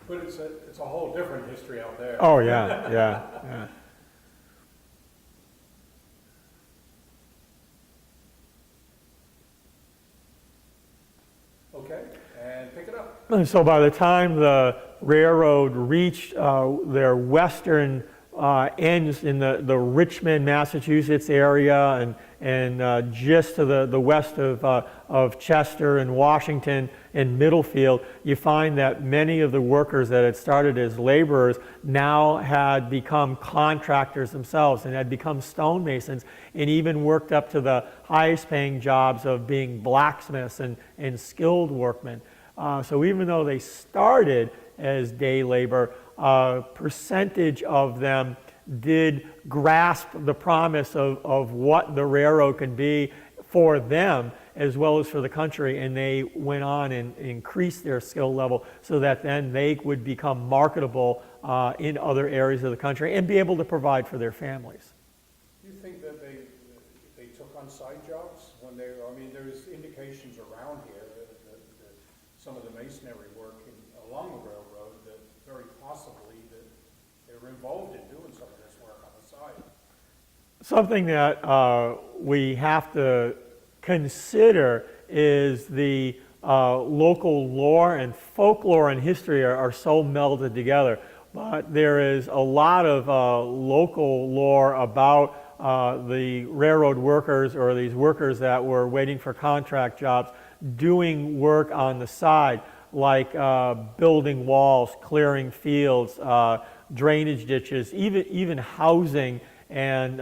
But it's a whole different history out there. Oh, yeah, yeah, yeah. Okay, and pick it up. And so by the time the railroad reached their western ends in the Richmond, Massachusetts area and just to the west of Chester and Washington and Middlefield, you find that many of the workers that had started as laborers now had become contractors themselves and had become stonemasons and even worked up to the highest paying jobs of being blacksmiths and skilled workmen. So even though they started as day labor, a percentage of them did grasp the promise of what the railroad can be for them as well as for the country, and they went on and increased their skill level so that then they would become marketable in other areas of the country and be able to provide for their families. Do you think that they took on side jobs when they? I mean, there's indications around here that some of the masonry work along the railroad that very possibly that they were involved in doing some of this work on the side. Something that we have to consider is the local lore and folklore and history are so melded together. But there is a lot of local lore about the railroad workers or these workers that were waiting for contract jobs doing work on the side, like building walls, clearing fields, drainage ditches, even housing and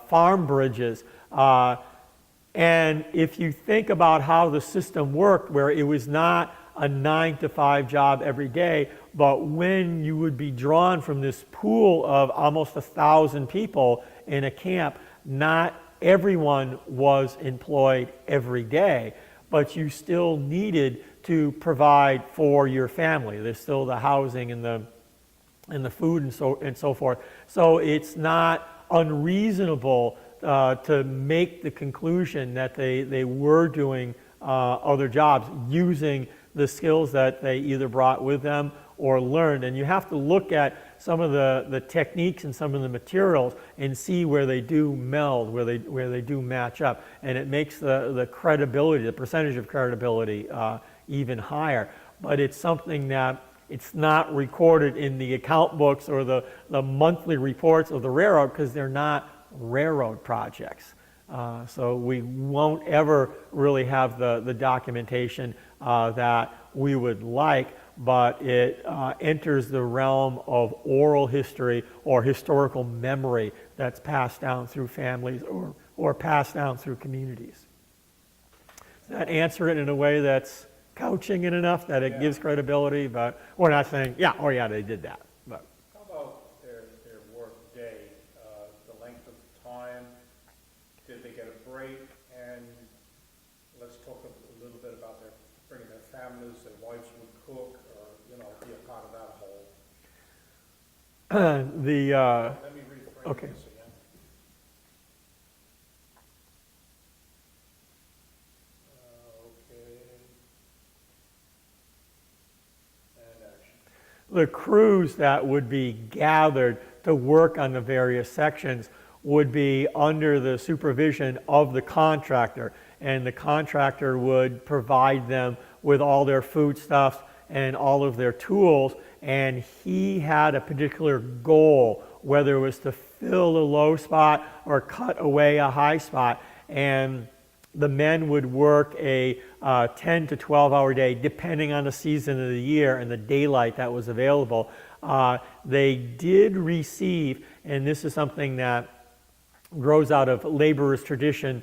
farm bridges. And if you think about how the system worked, where it was not a 9-to-5 job every day, but when you would be drawn from this pool of almost 1,000 people in a camp, not everyone was employed every day, but you still needed to provide for your family. There's still the housing and the food and so forth. So it's not unreasonable to make the conclusion that they were doing other jobs using the skills that they either brought with them or learned. And you have to look at some of the techniques and some of the materials and see where they do meld, where they do match up. And it makes the credibility, the percentage of credibility even higher. But it's something that it's not recorded in the account books or the monthly reports of the railroad because they're not railroad projects. So we won't ever really have the documentation that we would like, but it enters the realm of oral history or historical memory that's passed down through families or passed down through communities. Does that answer it in a way that's couching it enough that it gives credibility? But we're not saying, they did that. But how about their work day, the length of time? Did they get a break? And let's talk a little bit about bringing their families. Their wives would cook, or be a part of that whole. Let me rephrase this again. The crews that would be gathered to work on the various sections would be under the supervision of the contractor, and the contractor would provide them with all their foodstuffs and all of their tools, and he had a particular goal, whether it was to fill a low spot or cut away a high spot, and the men would work a 10 to 12 hour day depending on the season of the year and the daylight that was available. They did receive, and this is something that grows out of laborers' tradition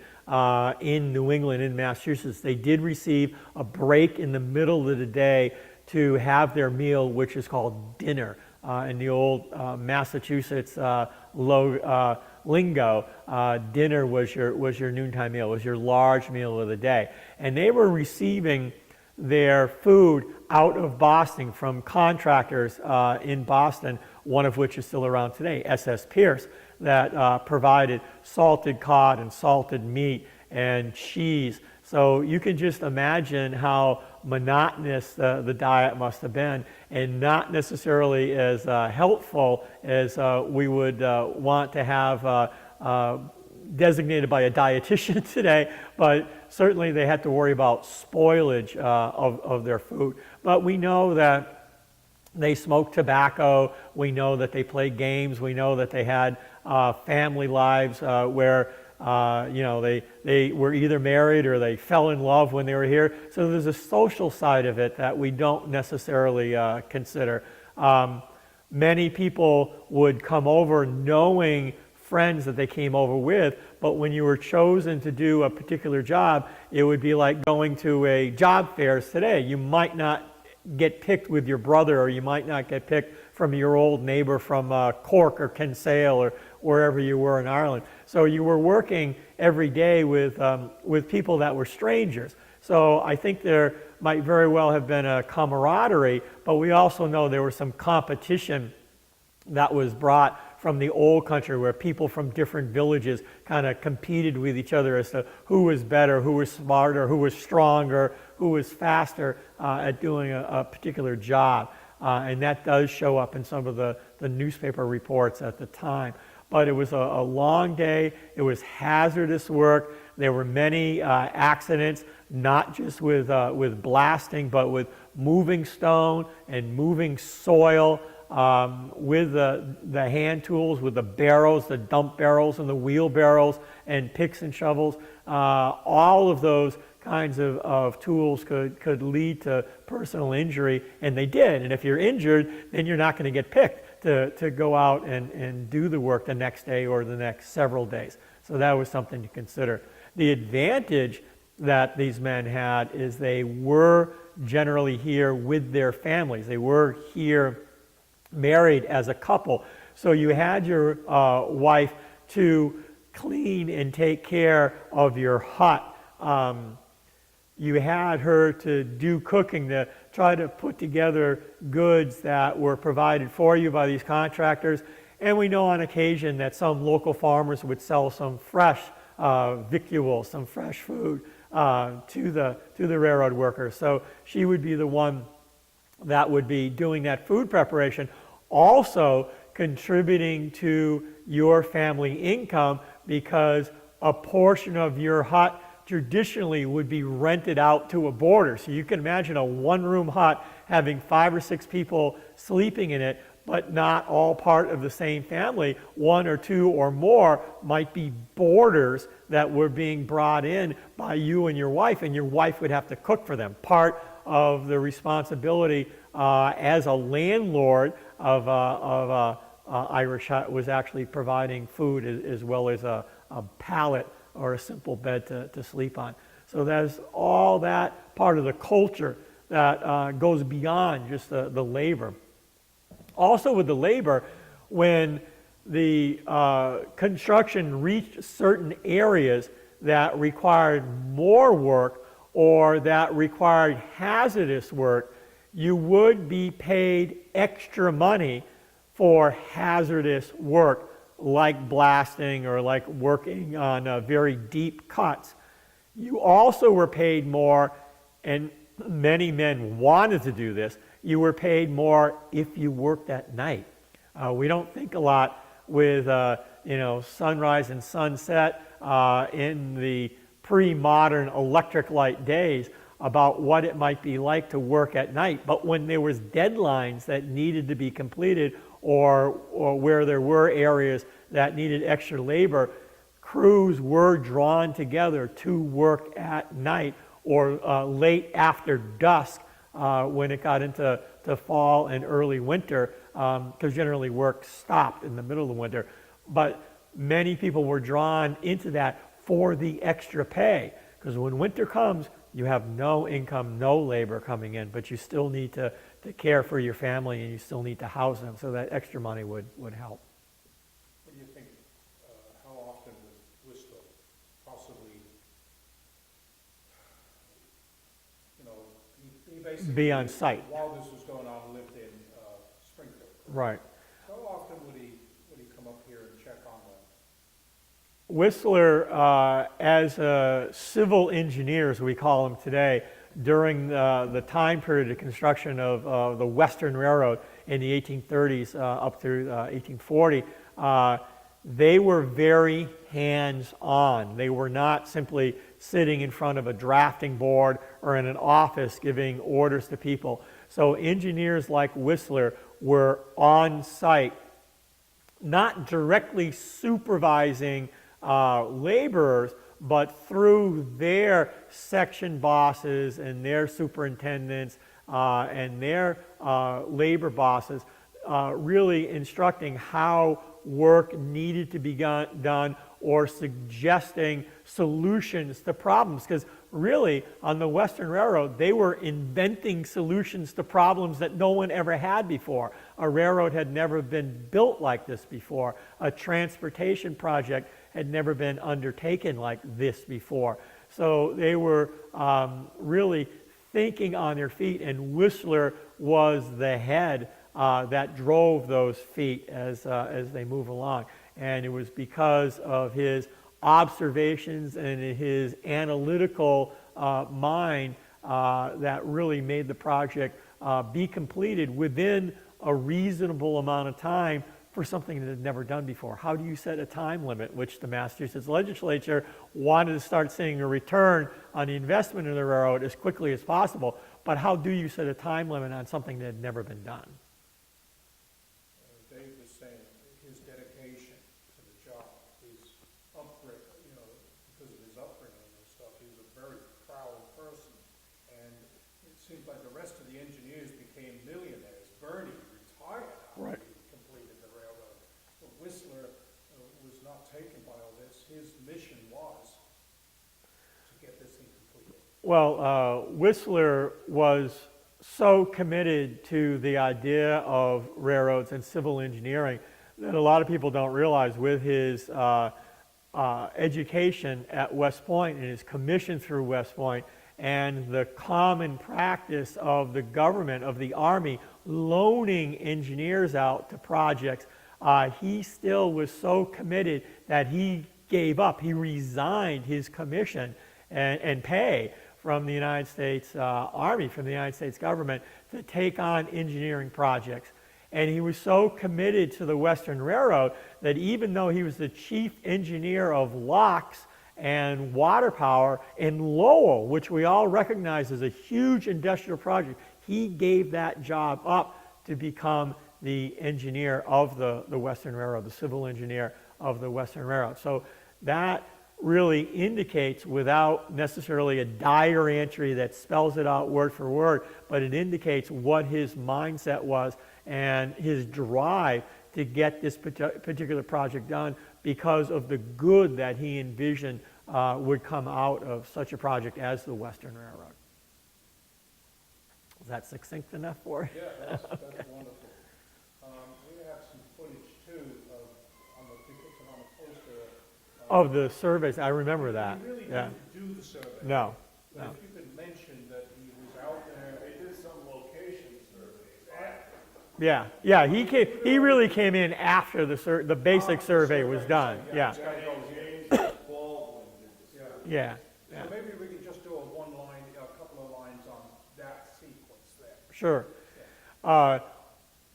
in New England, in Massachusetts, they did receive a break in the middle of the day to have their meal, which is called dinner. In the old Massachusetts lingo, dinner was your noontime meal, was your large meal of the day. And they were receiving their food out of Boston from contractors in Boston, one of which is still around today, S.S. Pierce, that provided salted cod and salted meat and cheese. So you can just imagine how monotonous the diet must have been, and not necessarily as helpful as we would want to have designated by a dietitian today, but certainly they had to worry about spoilage of their food. But we know that they smoked tobacco, we know that they played games, we know that they had family lives where they were either married or they fell in love when they were here. So there's a social side of it that we don't necessarily consider. Many people would come over knowing friends that they came over with, but when you were chosen to do a particular job, it would be like going to a job fairs today. You might not get picked with your brother, or you might not get picked from your old neighbor from Cork or Kinsale or wherever you were in Ireland. So you were working every day with people that were strangers. So I think there might very well have been a camaraderie, but we also know there was some competition that was brought from the old country, where people from different villages kind of competed with each other as to who was better, who was smarter, who was stronger, who was faster at doing a particular job. And that does show up in some of the newspaper reports at the time. But it was a long day. It was hazardous work. There were many accidents, not just with blasting, but with moving stone and moving soil, with the hand tools, with the barrows, the dump barrels and the wheelbarrows and picks and shovels. All of those kinds of tools could lead to personal injury, and they did. And if you're injured, then you're not going to get picked to go out and do the work the next day or the next several days. So that was something to consider. The advantage that these men had is they were generally here with their families. They were here married as a couple. So you had your wife to clean and take care of your hut. You had her to do cooking, to try to put together goods that were provided for you by these contractors. And we know on occasion that some local farmers would sell some fresh victuals, some fresh food to the railroad workers. So she would be the one that would be doing that food preparation, also contributing to your family income, because a portion of your hut traditionally would be rented out to a boarder. So you can imagine a one-room hut having 5 or 6 people sleeping in it, but not all part of the same family. 1 or 2 or more might be boarders that were being brought in by you and your wife would have to cook for them. Part of the responsibility as a landlord of Irish hut was actually providing food as well as a pallet or a simple bed to sleep on. So there's all that part of the culture that goes beyond just the labor. Also with the labor, when the construction reached certain areas that required more work or that required hazardous work, you would be paid extra money for hazardous work, like blasting or like working on very deep cuts. You also were paid more, and many men wanted to do this, you were paid more if you worked at night. We don't think a lot with sunrise and sunset in the pre-modern electric light days about what it might be like to work at night. But when there was deadlines that needed to be completed, or where there were areas that needed extra labor, crews were drawn together to work at night or late after dusk when it got into fall and early winter, because generally work stopped in the middle of the winter. But many people were drawn into that for the extra pay, because when winter comes, you have no income, no labor coming in, but you still need to care for your family, and you still need to house them, so that extra money would help. What do you think, how often would Worcester possibly, he basically... Be on site. While this was going on, lived in Springfield. Right. How often would he come up here and check on Whistler, as civil engineers, we call them today, during the time period of construction of the Western Railroad in the 1830s up through 1840, they were very hands-on. They were not simply sitting in front of a drafting board or in an office giving orders to people. So engineers like Whistler were on site, not directly supervising laborers, but through their section bosses and their superintendents and their labor bosses, really instructing how work needed to be done or suggesting solutions to problems. Because really, on the Western Railroad, they were inventing solutions to problems that no one ever had before. A railroad had never been built like this before. A transportation project had never been undertaken like this before. So they were really thinking on their feet, and Whistler was the head that drove those feet as they move along. And it was because of his observations and his analytical mind that really made the project be completed within a reasonable amount of time for something that had never done before. How do you set a time limit, which the Massachusetts legislature wanted to start seeing a return on the investment in the railroad as quickly as possible, but how do you set a time limit on something that had never been done? Dave was saying his dedication to the job, his upbringing, because of his upbringing and stuff, he was a very proud person. And it seems like the rest of the engineers became millionaires. Bernie retired after he completed the railroad. But Whistler was not taken by all this. His mission was to get this thing completed. Well, Whistler was so committed to the idea of railroads and civil engineering that a lot of people don't realize with his education at West Point and his commission through West Point and the common practice of the government, of the Army, loaning engineers out to projects, he still was so committed that he gave up. He resigned his commission and pay from the United States Army, from the United States government, to take on engineering projects. And he was so committed to the Western Railroad that even though he was the chief engineer of locks and water power in Lowell, which we all recognize as a huge industrial project, he gave that job up to become the engineer of the Western Railroad, the civil engineer of the Western Railroad. So that really indicates, without necessarily a diary entry that spells it out word for word, but it indicates what his mindset was and his drive to get this particular project done because of the good that he envisioned would come out of such a project as the Western Railroad. Is that succinct enough for you? Yeah, that's wonderful. We have some footage too on the poster. Of the surveys, I remember that. He really Yeah. didn't do the survey. No. But if you could mention that he was out there. They did some location surveys. Yeah. He really came in after the basic survey was done. Yeah. Yeah. So maybe we could just do a couple of lines on that sequence there. Sure.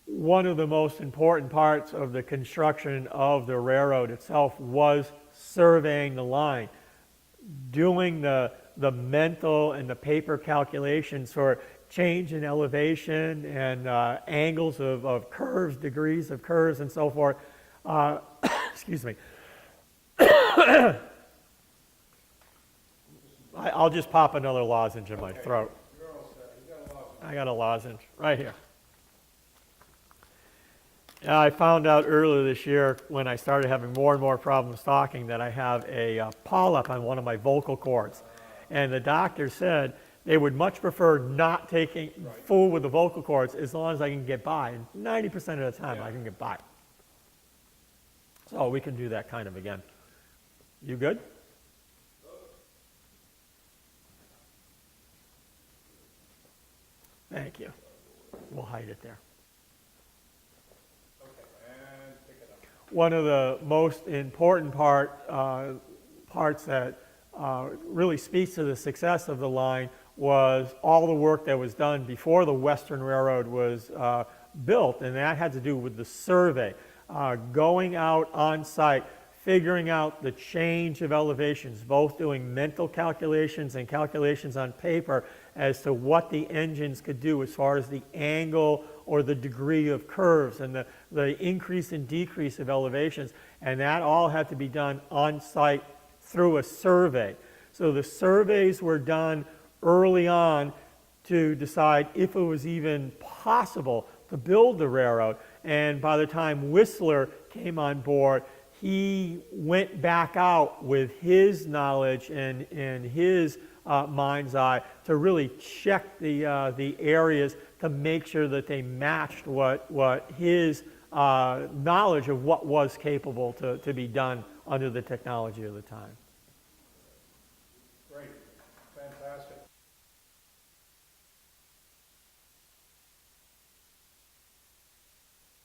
One of the most important parts of the construction of the railroad itself was surveying the line, doing the mental and the paper calculations for change in elevation and angles of curves, degrees of curves, and so forth. Excuse me. I'll just pop another lozenge in my throat. You're all set. You got a lozenge. I got a lozenge right here. I found out earlier this year when I started having more and more problems talking that I have a polyp on one of my vocal cords. And the doctor said they would much prefer not taking food with the vocal cords as long as I can get by. And 90% of the time I can get by. So we can do that kind of again. You good? Thank you. We'll hide it there. one of the most important parts that really speaks to the success of the line was all the work that was done before the Western Railroad was built, and that had to do with the survey. Going out on site, figuring out the change of elevations, both doing mental calculations and calculations on paper as to what the engines could do as far as the angle or the degree of curves and the increase and decrease of elevations. And that all had to be done on site through a survey. So the surveys were done early on to decide if it was even possible to build the railroad. And by the time Whistler came on board, he went back out with his knowledge and his mind's eye to really check the areas to make sure that they matched what his knowledge of what was capable to be done under the technology of the time.